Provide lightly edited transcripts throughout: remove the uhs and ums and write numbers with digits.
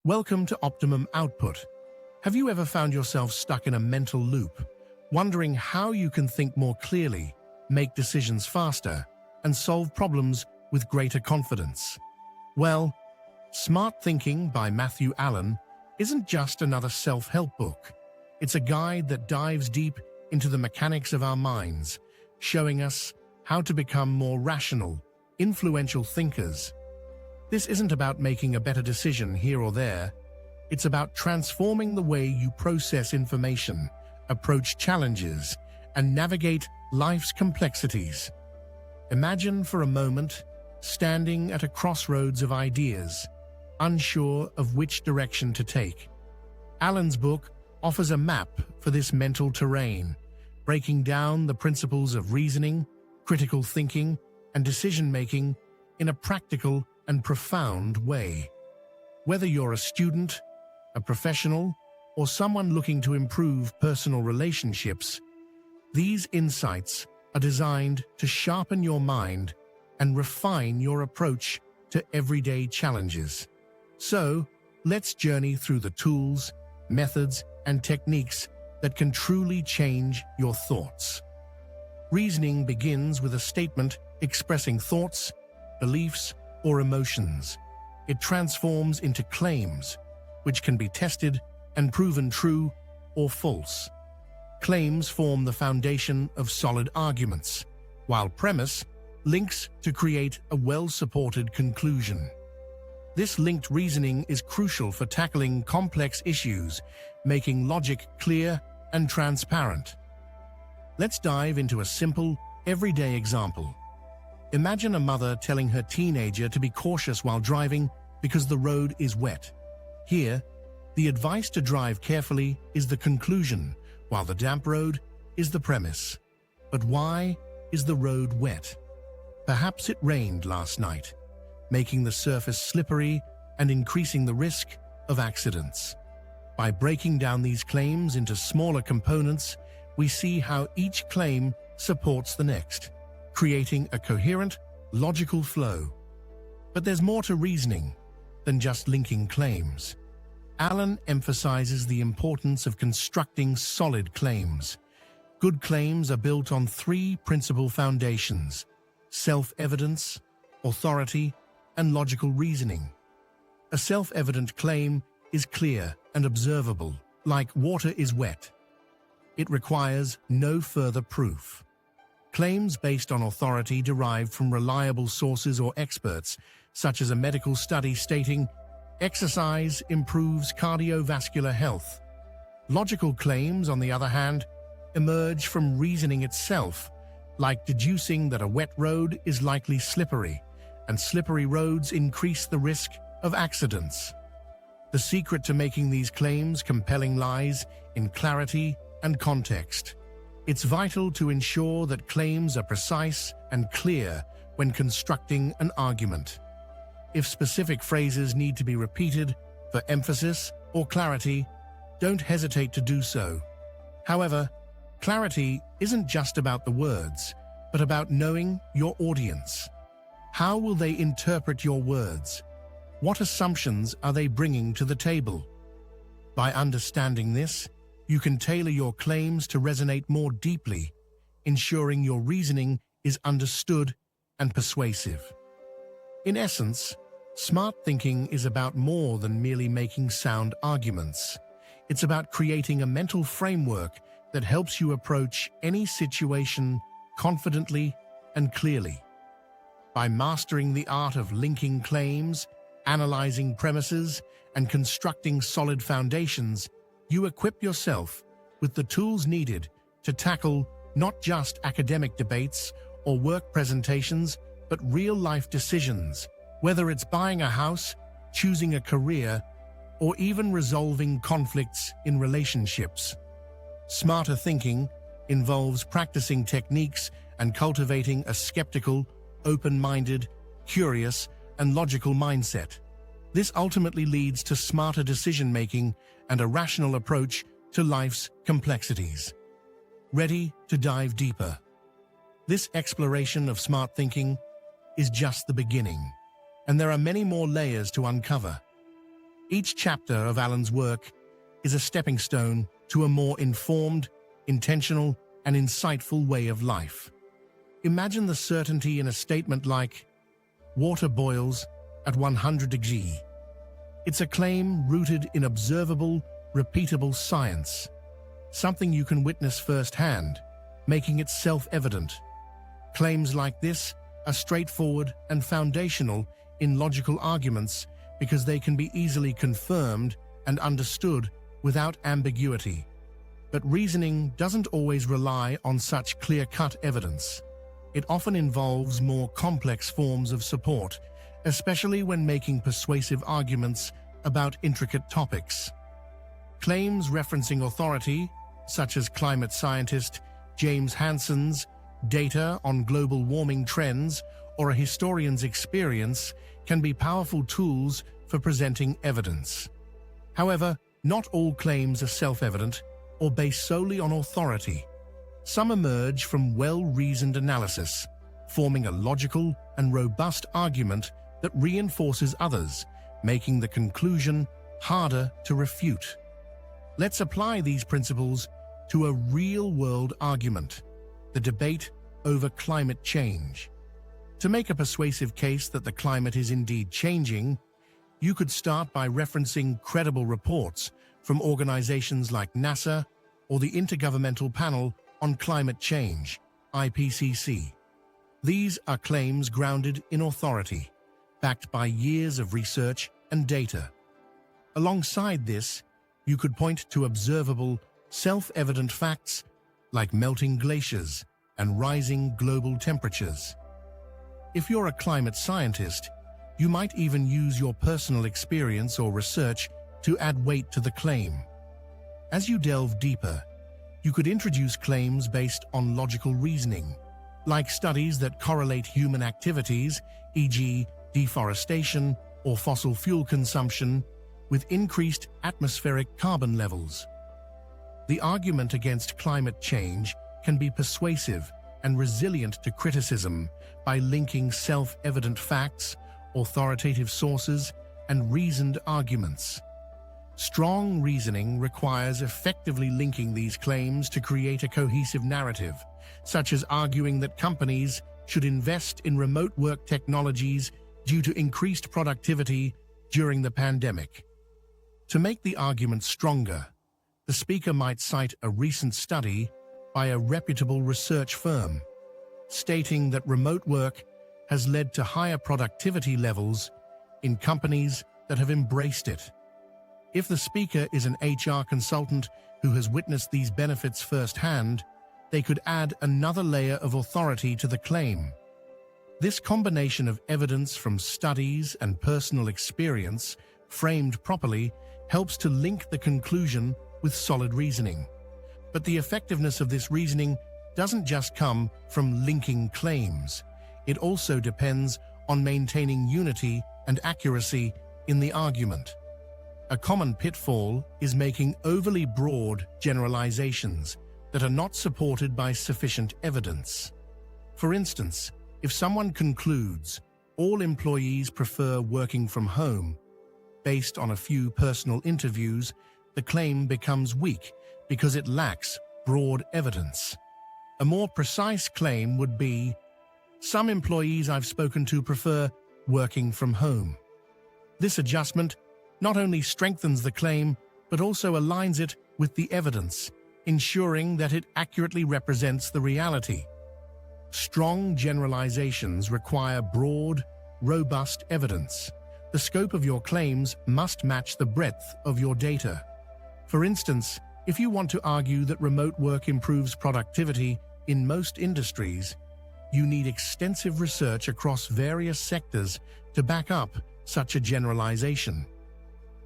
Welcome to Optimum Output. Have you ever found yourself stuck in a mental loop, wondering how you can think more clearly, make decisions faster, and solve problems with greater confidence? Well, Smart Thinking by Matthew Allen isn't just another self-help book. It's a guide that dives deep into the mechanics of our minds, showing us how to become more rational, influential thinkers. This isn't about making a better decision here or there. It's about transforming the way you process information, approach challenges, and navigate life's complexities. Imagine for a moment standing at a crossroads of ideas, unsure of which direction to take. Allen's book offers a map for this mental terrain, breaking down the principles of reasoning, critical thinking, and decision-making in a practical and profound way. Whether you're a student, a professional, or someone looking to improve personal relationships, these insights are designed to sharpen your mind and refine your approach to everyday challenges. So, let's journey through the tools, methods, and techniques that can truly change your thoughts. Reasoning begins with a statement expressing thoughts, beliefs, or emotions. It transforms into claims, which can be tested and proven true or false. Claims form the foundation of solid arguments, while premise links to create a well-supported conclusion. This linked reasoning is crucial for tackling complex issues, making logic clear and transparent. Let's dive into a simple, everyday example. Imagine a mother telling her teenager to be cautious while driving because the road is wet. Here, the advice to drive carefully is the conclusion, while the damp road is the premise. But why is the road wet? Perhaps it rained last night, making the surface slippery and increasing the risk of accidents. By breaking down these claims into smaller components, we see how each claim supports the next, creating a coherent, logical flow. But there's more to reasoning than just linking claims. Allen emphasizes the importance of constructing solid claims. Good claims are built on three principal foundations: self-evidence, authority, and logical reasoning. A self-evident claim is clear and observable, like water is wet. It requires no further proof. Claims based on authority derived from reliable sources or experts, such as a medical study stating, "Exercise improves cardiovascular health." Logical claims, on the other hand, emerge from reasoning itself, like deducing that a wet road is likely slippery, and slippery roads increase the risk of accidents. The secret to making these claims compelling lies in clarity and context. It's vital to ensure that claims are precise and clear when constructing an argument. If specific phrases need to be repeated for emphasis or clarity, don't hesitate to do so. However, clarity isn't just about the words, but about knowing your audience. How will they interpret your words? What assumptions are they bringing to the table? By understanding this, you can tailor your claims to resonate more deeply, ensuring your reasoning is understood and persuasive. In essence, smart thinking is about more than merely making sound arguments. It's about creating a mental framework that helps you approach any situation confidently and clearly. By mastering the art of linking claims, analyzing premises, and constructing solid foundations, you equip yourself with the tools needed to tackle not just academic debates or work presentations, but real-life decisions, whether it's buying a house, choosing a career, or even resolving conflicts in relationships. Smarter thinking involves practicing techniques and cultivating a skeptical, open-minded, curious, and logical mindset. This ultimately leads to smarter decision-making and a rational approach to life's complexities. Ready to dive deeper? This exploration of smart thinking is just the beginning, and there are many more layers to uncover. Each chapter of Alan's work is a stepping stone to a more informed, intentional, and insightful way of life. Imagine the certainty in a statement like, "Water boils at 100 degrees." It's a claim rooted in observable, repeatable science, something you can witness firsthand, making it self-evident. Claims like this are straightforward and foundational in logical arguments because they can be easily confirmed and understood without ambiguity. But reasoning doesn't always rely on such clear-cut evidence. It often involves more complex forms of support, especially when making persuasive arguments about intricate topics. Claims referencing authority, such as climate scientist James Hansen's data on global warming trends or a historian's experience, can be powerful tools for presenting evidence. However, not all claims are self-evident or based solely on authority. Some emerge from well-reasoned analysis, forming a logical and robust argument that reinforces others, making the conclusion harder to refute. Let's apply these principles to a real-world argument, the debate over climate change. To make a persuasive case that the climate is indeed changing, you could start by referencing credible reports from organizations like NASA or the Intergovernmental Panel on Climate Change, IPCC. These are claims grounded in authority, backed by years of research and data. Alongside this, you could point to observable, self-evident facts like melting glaciers and rising global temperatures. If you're a climate scientist, you might even use your personal experience or research to add weight to the claim. As you delve deeper, you could introduce claims based on logical reasoning, like studies that correlate human activities, e.g., deforestation or fossil fuel consumption, with increased atmospheric carbon levels. The argument against climate change can be persuasive and resilient to criticism by linking self-evident facts, authoritative sources, and reasoned arguments. Strong reasoning requires effectively linking these claims to create a cohesive narrative, such as arguing that companies should invest in remote work technologies due to increased productivity during the pandemic. To make the argument stronger, the speaker might cite a recent study by a reputable research firm, stating that remote work has led to higher productivity levels in companies that have embraced it. If the speaker is an HR consultant who has witnessed these benefits firsthand, they could add another layer of authority to the claim. This combination of evidence from studies and personal experience, framed properly, helps to link the conclusion with solid reasoning. But the effectiveness of this reasoning doesn't just come from linking claims. It also depends on maintaining unity and accuracy in the argument. A common pitfall is making overly broad generalizations that are not supported by sufficient evidence. For instance, if someone concludes all employees prefer working from home based on a few personal interviews, the claim becomes weak because it lacks broad evidence. A more precise claim would be, some employees I've spoken to prefer working from home. This adjustment not only strengthens the claim, but also aligns it with the evidence, ensuring that it accurately represents the reality. Strong generalizations require broad, robust evidence. The scope of your claims must match the breadth of your data. For instance, if you want to argue that remote work improves productivity in most industries, you need extensive research across various sectors to back up such a generalization.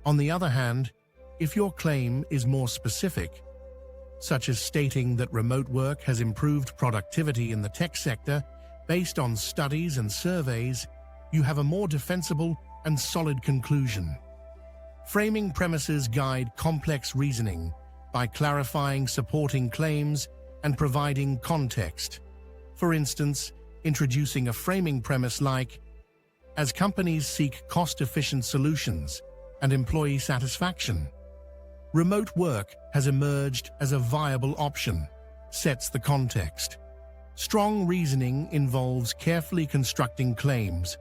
On the other hand, if your claim is more specific, such as stating that remote work has improved productivity in the tech sector based on studies and surveys, you have a more defensible and solid conclusion. Framing premises guide complex reasoning by clarifying supporting claims and providing context. For instance, introducing a framing premise like, as companies seek cost-efficient solutions, and employee satisfaction. Remote work has emerged as a viable option, sets the context. Strong reasoning involves carefully constructing claims,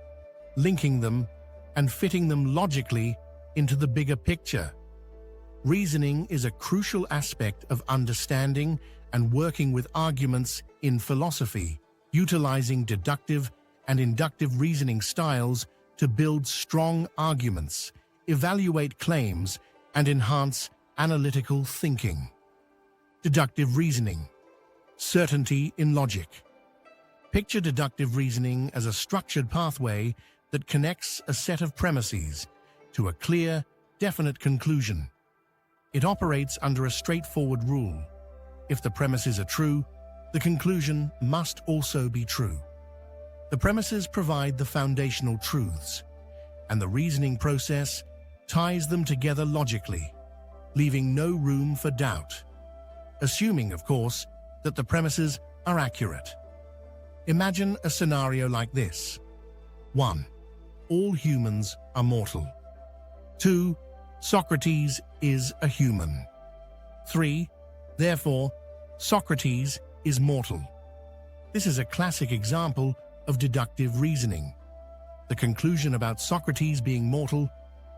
linking them, and fitting them logically into the bigger picture. Reasoning is a crucial aspect of understanding and working with arguments in philosophy, utilizing deductive and inductive reasoning styles to build strong arguments, evaluate claims, and enhance analytical thinking. Deductive reasoning. Certainty in logic. Picture deductive reasoning as a structured pathway that connects a set of premises to a clear, definite conclusion. It operates under a straightforward rule. If the premises are true, the conclusion must also be true. The premises provide the foundational truths, and the reasoning process ties them together logically, leaving no room for doubt. Assuming, of course, that the premises are accurate. Imagine a scenario like this. 1. All humans are mortal. 2. Socrates is a human. 3. Therefore, Socrates is mortal. This is a classic example of deductive reasoning. The conclusion about Socrates being mortal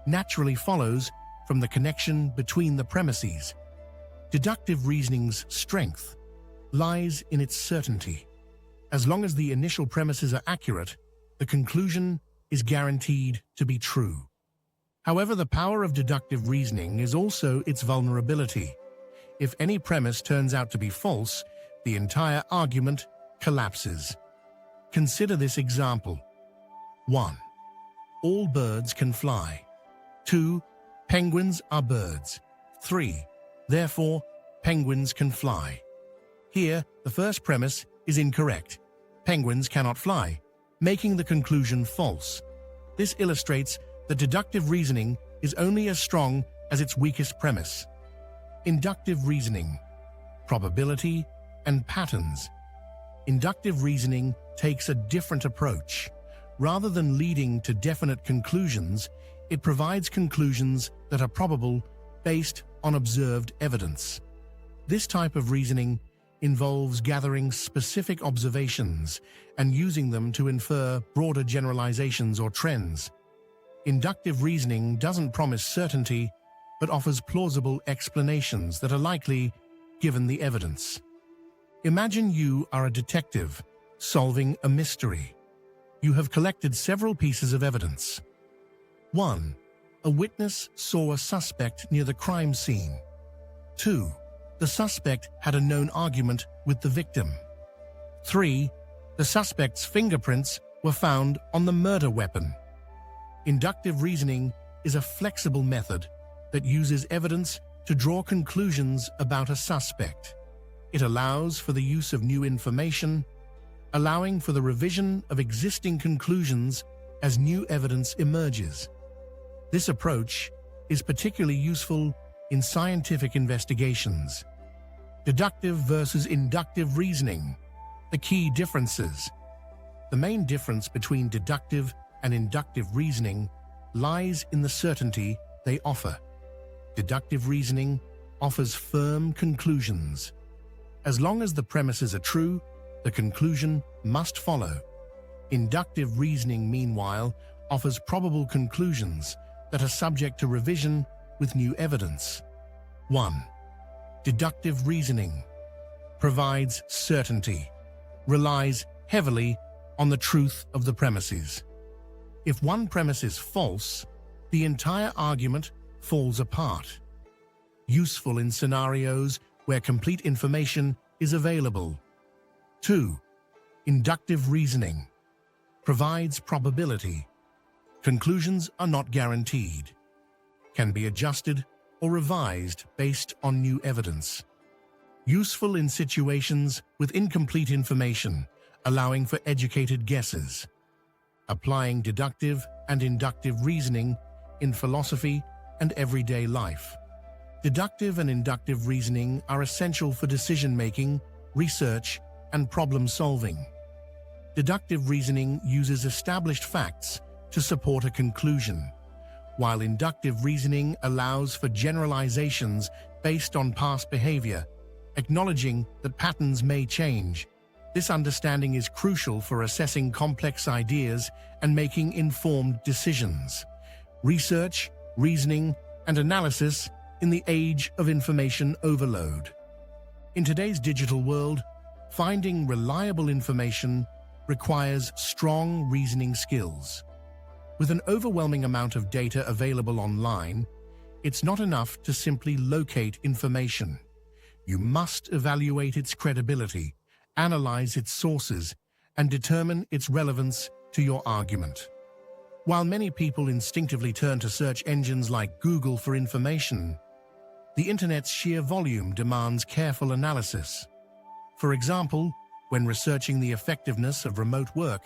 naturally follows from the connection between the premises. Deductive reasoning's strength lies in its certainty. As long as the initial premises are accurate, the conclusion is guaranteed to be true. However, the power of deductive reasoning is also its vulnerability. If any premise turns out to be false, the entire argument collapses. Consider this example. 1. All birds can fly. 2. Penguins are birds. 3. Therefore, penguins can fly. Here, the first premise is incorrect. Penguins cannot fly, making the conclusion false. This illustrates that deductive reasoning is only as strong as its weakest premise. Inductive reasoning, probability, and patterns. Inductive reasoning takes a different approach. Rather than leading to definite conclusions, it provides conclusions that are probable based on observed evidence. This type of reasoning involves gathering specific observations and using them to infer broader generalizations or trends. Inductive reasoning doesn't promise certainty, but offers plausible explanations that are likely given the evidence. Imagine you are a detective solving a mystery. You have collected several pieces of evidence. 1. A witness saw a suspect near the crime scene. 2. The suspect had a known argument with the victim. 3. The suspect's fingerprints were found on the murder weapon. Inductive reasoning is a flexible method that uses evidence to draw conclusions about a suspect. It allows for the use of new information, allowing for the revision of existing conclusions as new evidence emerges. This approach is particularly useful in scientific investigations. Deductive versus inductive reasoning. The key differences. The main difference between deductive and inductive reasoning lies in the certainty they offer. Deductive reasoning offers firm conclusions. As long as the premises are true, the conclusion must follow. Inductive reasoning, meanwhile, offers probable conclusions that are subject to revision with new evidence. 1. Deductive reasoning provides certainty, relies heavily on the truth of the premises. If one premise is false, the entire argument falls apart. Useful in scenarios where complete information is available. 2. Inductive reasoning provides probability. Conclusions are not guaranteed, can be adjusted or revised based on new evidence. Useful in situations with incomplete information, allowing for educated guesses. Applying deductive and inductive reasoning in philosophy and everyday life. Deductive and inductive reasoning are essential for decision-making, research, and problem-solving. Deductive reasoning uses established facts to support a conclusion, while inductive reasoning allows for generalizations based on past behavior, acknowledging that patterns may change. This understanding is crucial for assessing complex ideas and making informed decisions. Research, reasoning, and analysis in the age of information overload. In today's digital world, finding reliable information requires strong reasoning skills. With an overwhelming amount of data available online, it's not enough to simply locate information. You must evaluate its credibility, analyze its sources, and determine its relevance to your argument. While many people instinctively turn to search engines like Google for information, the internet's sheer volume demands careful analysis. For example, when researching the effectiveness of remote work,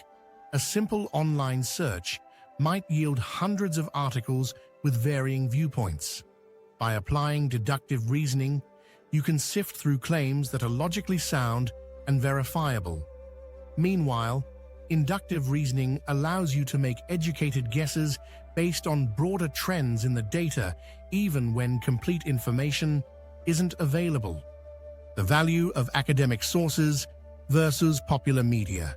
a simple online search might yield hundreds of articles with varying viewpoints. By applying deductive reasoning, you can sift through claims that are logically sound and verifiable. Meanwhile, inductive reasoning allows you to make educated guesses based on broader trends in the data, even when complete information isn't available. The value of academic sources versus popular media.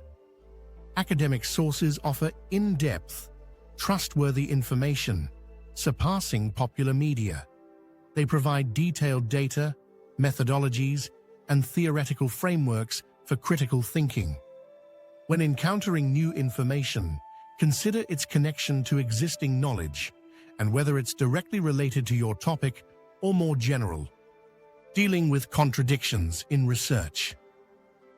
Academic sources offer in-depth, trustworthy information, surpassing popular media. They provide detailed data, methodologies, and theoretical frameworks for critical thinking. When encountering new information, consider its connection to existing knowledge and whether it's directly related to your topic or more general. Dealing with contradictions in research.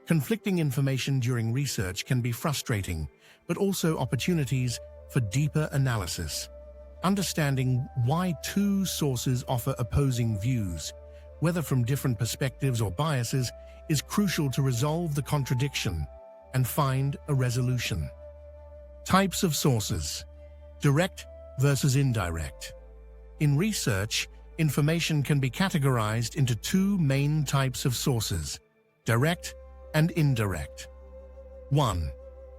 Conflicting information during research can be frustrating, but also opportunities for deeper analysis. Understanding why two sources offer opposing views, whether from different perspectives or biases, is crucial to resolve the contradiction and find a resolution. Types of sources. Direct versus indirect. In research, information can be categorized into two main types of sources: direct and indirect. 1.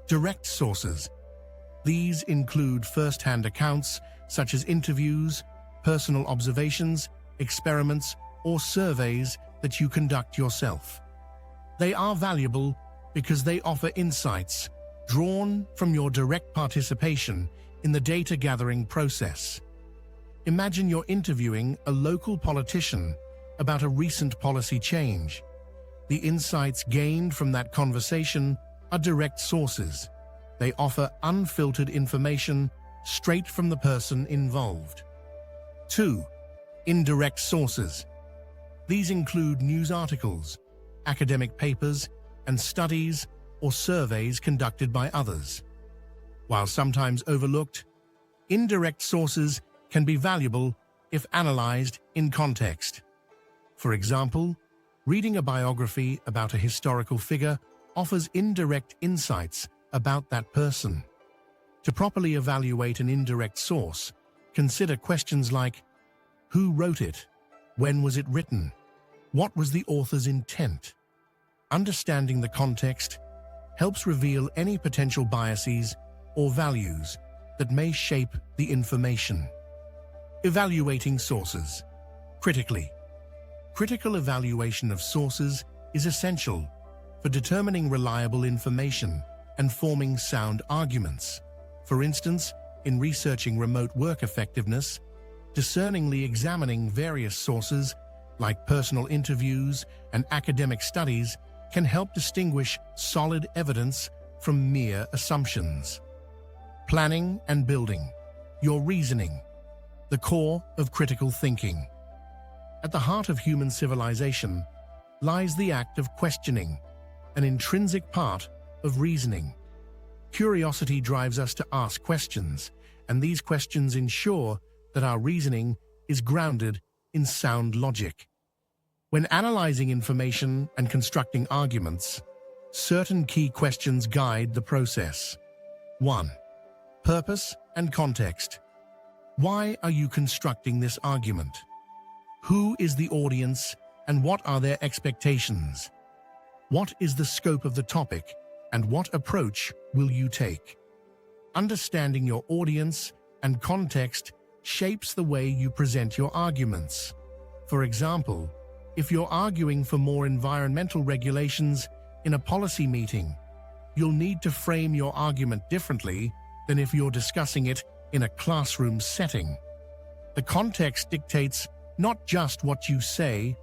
Direct sources. These include first-hand accounts such as interviews, personal observations, experiments, or surveys that you conduct yourself. They are valuable because they offer insights drawn from your direct participation in the data-gathering process. Imagine you're interviewing a local politician about a recent policy change. The insights gained from that conversation are direct sources. They offer unfiltered information straight from the person involved. 2. Indirect sources. These include news articles, academic papers, and studies or surveys conducted by others. While sometimes overlooked, indirect sources can be valuable if analyzed in context. For example, reading a biography about a historical figure offers indirect insights about that person. To properly evaluate an indirect source, consider questions like: who wrote it? When was it written? What was the author's intent? Understanding the context helps reveal any potential biases or values that may shape the information. Evaluating sources. Critically. Critical evaluation of sources is essential for determining reliable information and forming sound arguments. For instance, in researching remote work effectiveness, discerningly examining various sources like personal interviews and academic studies can help distinguish solid evidence from mere assumptions. Planning and building. Your reasoning. The core of critical thinking. At the heart of human civilization lies the act of questioning, an intrinsic part of reasoning. Curiosity drives us to ask questions, and these questions ensure that our reasoning is grounded in sound logic. When analyzing information and constructing arguments, certain key questions guide the process. 1. Purpose and context. Why are you constructing this argument? Who is the audience and what are their expectations? What is the scope of the topic and what approach will you take? Understanding your audience and context shapes the way you present your arguments. For example, if you're arguing for more environmental regulations in a policy meeting, you'll need to frame your argument differently than if you're discussing it in a classroom setting. The context dictates not just what you say,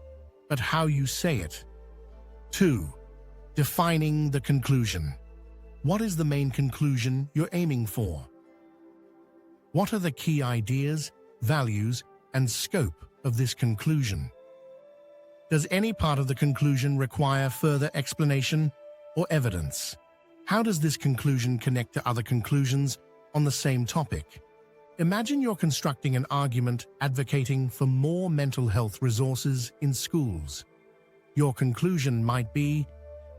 but how you say it. 2. Defining the conclusion. What is the main conclusion you're aiming for? What are the key ideas, values, and scope of this conclusion? Does any part of the conclusion require further explanation or evidence? How does this conclusion connect to other conclusions on the same topic? Imagine you're constructing an argument advocating for more mental health resources in schools. Your conclusion might be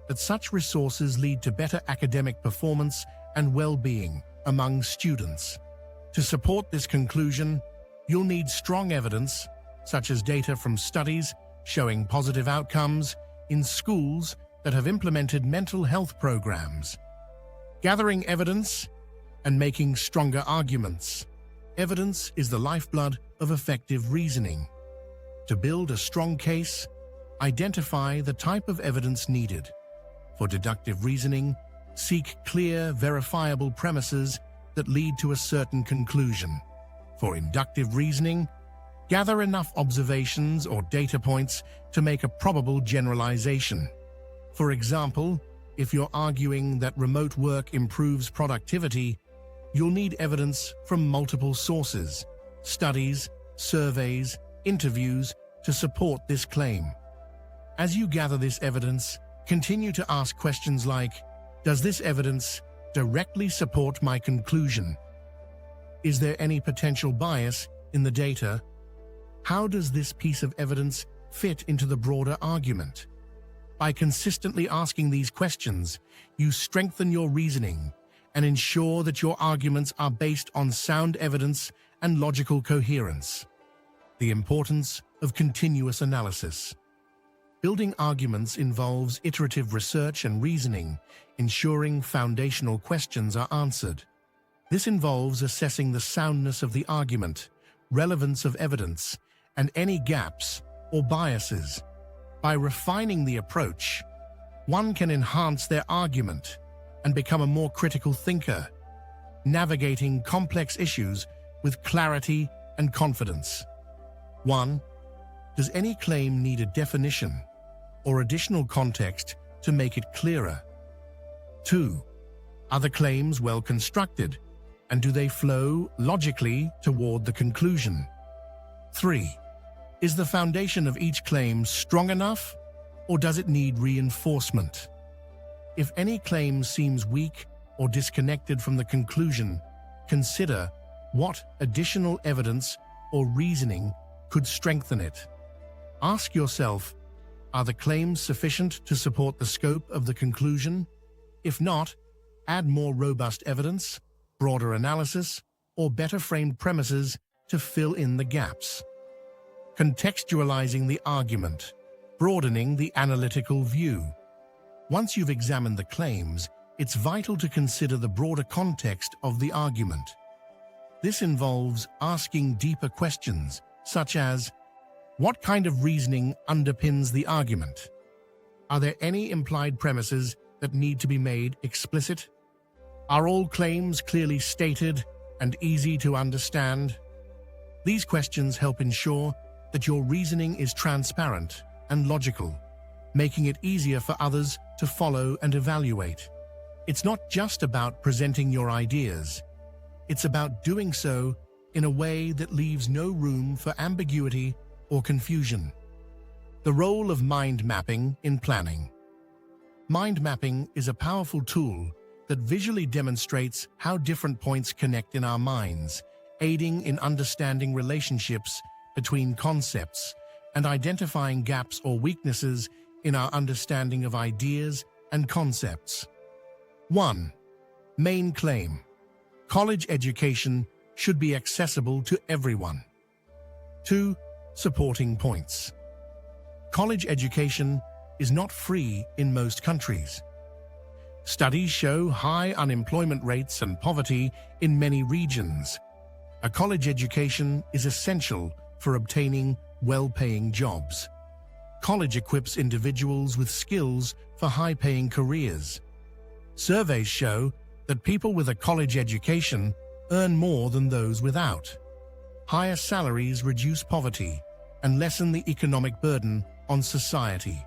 that such resources lead to better academic performance and well-being among students. To support this conclusion, you'll need strong evidence, such as data from studies showing positive outcomes in schools that have implemented mental health programs. Gathering evidence and making stronger arguments. Evidence is the lifeblood of effective reasoning. To build a strong case, identify the type of evidence needed. For deductive reasoning, seek clear, verifiable premises that lead to a certain conclusion. For inductive reasoning, gather enough observations or data points to make a probable generalization. For example, if you're arguing that remote work improves productivity, you'll need evidence from multiple sources, studies, surveys, interviews to support this claim. As you gather this evidence, continue to ask questions like, does this evidence directly support my conclusion? Is there any potential bias in the data? How does this piece of evidence fit into the broader argument? By consistently asking these questions, you strengthen your reasoning and ensure that your arguments are based on sound evidence and logical coherence. The importance of continuous analysis. Building arguments involves iterative research and reasoning, ensuring foundational questions are answered. This involves assessing the soundness of the argument, relevance of evidence, and any gaps or biases. By refining the approach, one can enhance their argument and become a more critical thinker, navigating complex issues with clarity and confidence. 1. Does any claim need a definition or additional context to make it clearer? 2. Are the claims well constructed, and do they flow logically toward the conclusion? 3. Is the foundation of each claim strong enough, or does it need reinforcement? If any claim seems weak or disconnected from the conclusion, consider what additional evidence or reasoning could strengthen it. Ask yourself, are the claims sufficient to support the scope of the conclusion? If not, add more robust evidence, broader analysis, or better framed premises to fill in the gaps. Contextualizing the argument, broadening the analytical view. Once you've examined the claims, it's vital to consider the broader context of the argument. This involves asking deeper questions, such as, what kind of reasoning underpins the argument? Are there any implied premises that need to be made explicit? Are all claims clearly stated and easy to understand? These questions help ensure that your reasoning is transparent and logical, making it easier for others to follow and evaluate. It's not just about presenting your ideas. It's about doing so in a way that leaves no room for ambiguity or confusion. The role of mind mapping in planning. Mind mapping is a powerful tool that visually demonstrates how different points connect in our minds, aiding in understanding relationships between concepts and identifying gaps or weaknesses in our understanding of ideas and concepts. 1. Main claim. College education should be accessible to everyone. 2. Supporting points. College education is not free in most countries. Studies show high unemployment rates and poverty in many regions. A college education is essential for obtaining well-paying jobs. College equips individuals with skills for high-paying careers. Surveys show that people with a college education earn more than those without. Higher salaries reduce poverty and lessen the economic burden on society.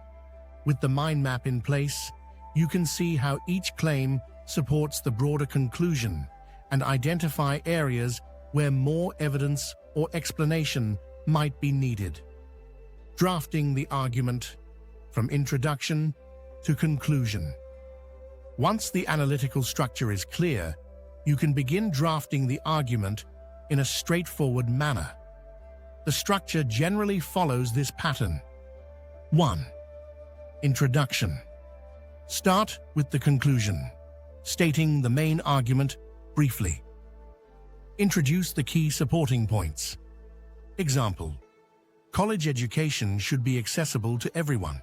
With the mind map in place, you can see how each claim supports the broader conclusion and identify areas where more evidence or explanation might be needed. Drafting the argument from introduction to conclusion. Once the analytical structure is clear, you can begin drafting the argument in a straightforward manner. The structure generally follows this pattern. 1. Introduction. Start with the conclusion, stating the main argument briefly. Introduce the key supporting points. Example: college education should be accessible to everyone.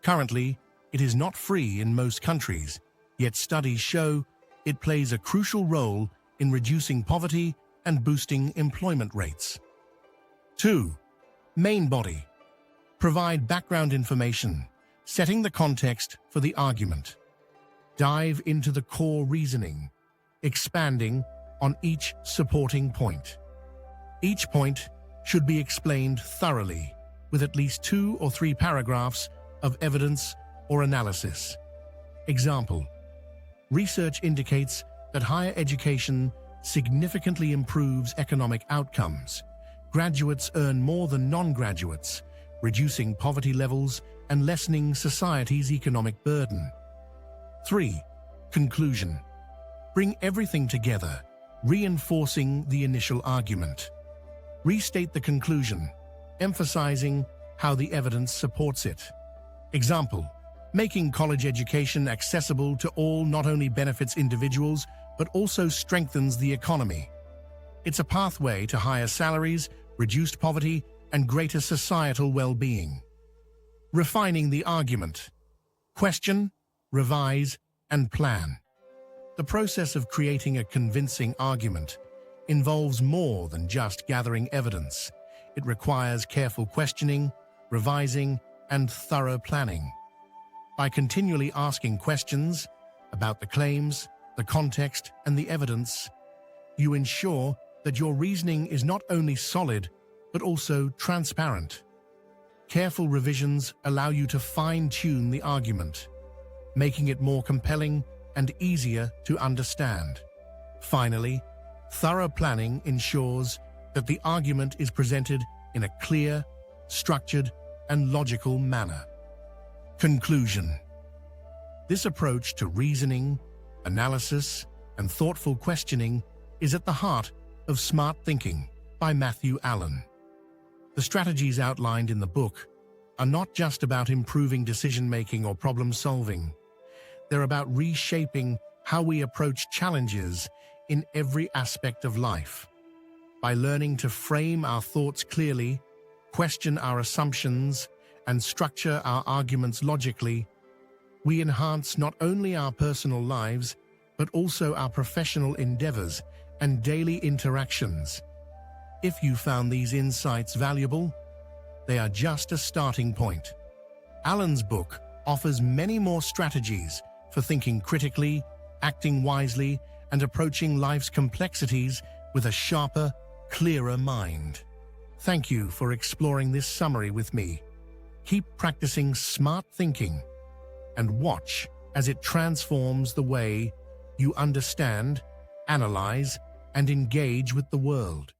Currently, it is not free in most countries, yet studies show it plays a crucial role in reducing poverty and boosting employment rates. 2. Main body. Provide background information, setting the context for the argument. Dive into the core reasoning, expanding on each supporting point. Each point should be explained thoroughly, with at least 2 or 3 paragraphs of evidence or analysis. Example: research indicates that higher education significantly improves economic outcomes. Graduates earn more than non-graduates, reducing poverty levels and lessening society's economic burden. 3. Conclusion. Bring everything together, reinforcing the initial argument. Restate the conclusion, emphasizing how the evidence supports it. Example: making college education accessible to all not only benefits individuals, but also strengthens the economy. It's a pathway to higher salaries, reduced poverty, and greater societal well-being. Refining the argument. Question, revise, and plan. The process of creating a convincing argument involves more than just gathering evidence. It requires careful questioning, revising, and thorough planning. By continually asking questions about the claims, the context, and the evidence, you ensure that your reasoning is not only solid, but also transparent. Careful revisions allow you to fine-tune the argument, making it more compelling and easier to understand. Finally, thorough planning ensures that the argument is presented in a clear, structured, and logical manner. Conclusion. This approach to reasoning, analysis, and thoughtful questioning is at the heart of Smart Thinking by Matthew Allen. The strategies outlined in the book are not just about improving decision-making or problem-solving. They're about reshaping how we approach challenges in every aspect of life. By learning to frame our thoughts clearly, question our assumptions, and structure our arguments logically, we enhance not only our personal lives, but also our professional endeavors and daily interactions. If you found these insights valuable, they are just a starting point. Allen's book offers many more strategies for thinking critically, acting wisely, and approaching life's complexities with a sharper, clearer mind. Thank you for exploring this summary with me. Keep practicing smart thinking and watch as it transforms the way you understand, analyze, and engage with the world.